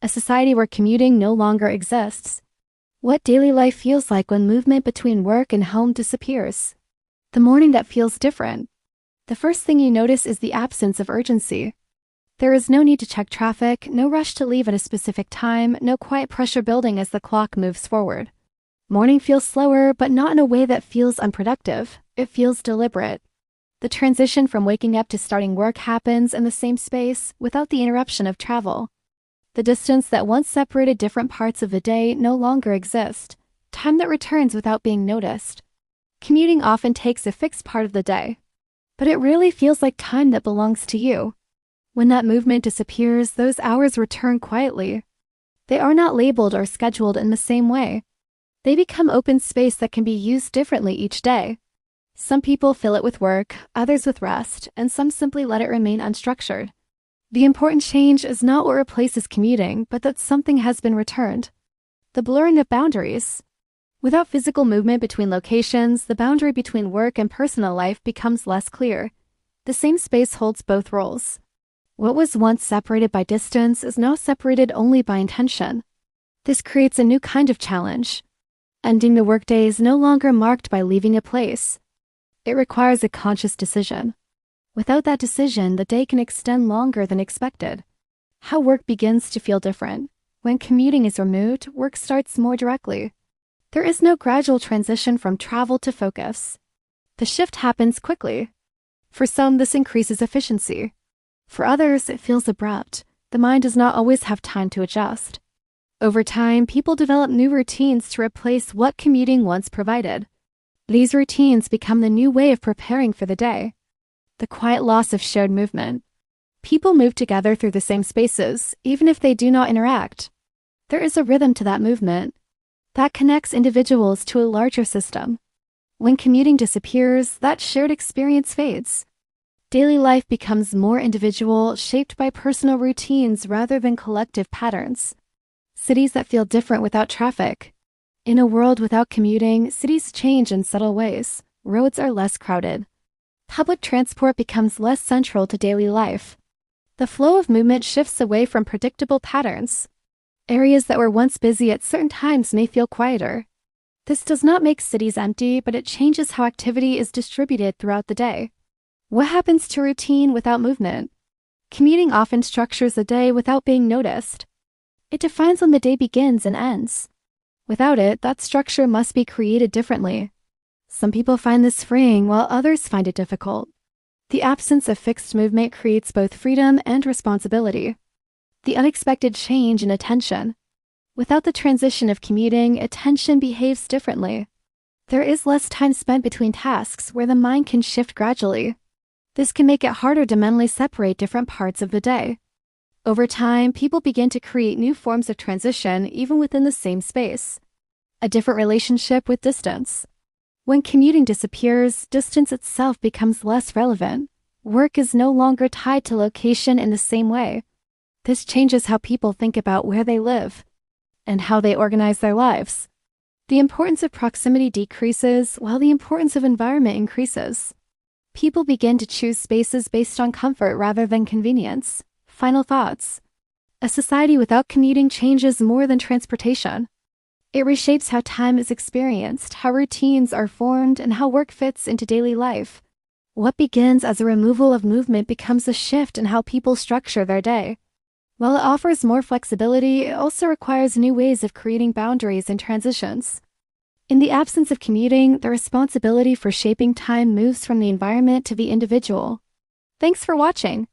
a society where commuting no longer exists. What daily life feels like when movement between work and home disappears. The morning that feels different. The first thing you notice is the absence of urgency. There is no need to check traffic, no rush to leave at a specific time, no quiet pressure building as the clock moves forward. Morning feels slower, but not in a way that feels unproductive. It feels deliberate. The transition from waking up to starting work happens in the same space without the interruption of travel. The distance that once separated different parts of the day no longer exists, time that returns without being noticed. Commuting often takes a fixed part of the day, but it rarely feels like time that belongs to you. When that movement disappears, those hours return quietly. They are not labeled or scheduled in the same way. They become open space that can be used differently each day. Some people fill it with work, others with rest, and some simply let it remain unstructured. The important change is not what replaces commuting, but that something has been returned. The blurring of boundaries. Without physical movement between locations, the boundary between work and personal life becomes less clear. The same space holds both roles. What was once separated by distance is now separated only by intention. This creates a new kind of challenge. Ending the workday is no longer marked by leaving a place. It requires a conscious decision. Without that decision, the day can extend longer than expected. How work begins to feel different. When commuting is removed, work starts more directly. There is no gradual transition from travel to focus. The shift happens quickly. For some, this increases efficiency. For others, it feels abrupt. The mind does not always have time to adjust. Over time, people develop new routines to replace what commuting once provided. These routines become the new way of preparing for the day. The quiet loss of shared movement. People move together through the same spaces, even if they do not interact. There is a rhythm to that movement that connects individuals to a larger system. When commuting disappears, that shared experience fades. Daily life becomes more individual, shaped by personal routines rather than collective patterns. Cities that feel different without traffic. In a world without commuting, cities change in subtle ways. Roads are less crowded. Public transport becomes less central to daily life. The flow of movement shifts away from predictable patterns. Areas that were once busy at certain times may feel quieter. This does not make cities empty, but it changes how activity is distributed throughout the day. What happens to routine without movement? Commuting often structures the day without being noticed. It defines when the day begins and ends. Without it, that structure must be created differently. Some people find this freeing, while others find it difficult. The absence of fixed movement creates both freedom and responsibility. The unexpected change in attention. Without the transition of commuting, attention behaves differently. There is less time spent between tasks where the mind can shift gradually. This can make it harder to mentally separate different parts of the day. Over time, people begin to create new forms of transition even within the same space. A different relationship with distance. When commuting disappears, distance itself becomes less relevant. Work is no longer tied to location in the same way. This changes how people think about where they live and how they organize their lives. The importance of proximity decreases while the importance of environment increases. People begin to choose spaces based on comfort rather than convenience. Final thoughts. A society without commuting changes more than transportation. It reshapes how time is experienced, how routines are formed, and how work fits into daily life. What begins as a removal of movement becomes a shift in how people structure their day. While it offers more flexibility, it also requires new ways of creating boundaries and transitions. In the absence of commuting, the responsibility for shaping time moves from the environment to the individual. Thanks for watching.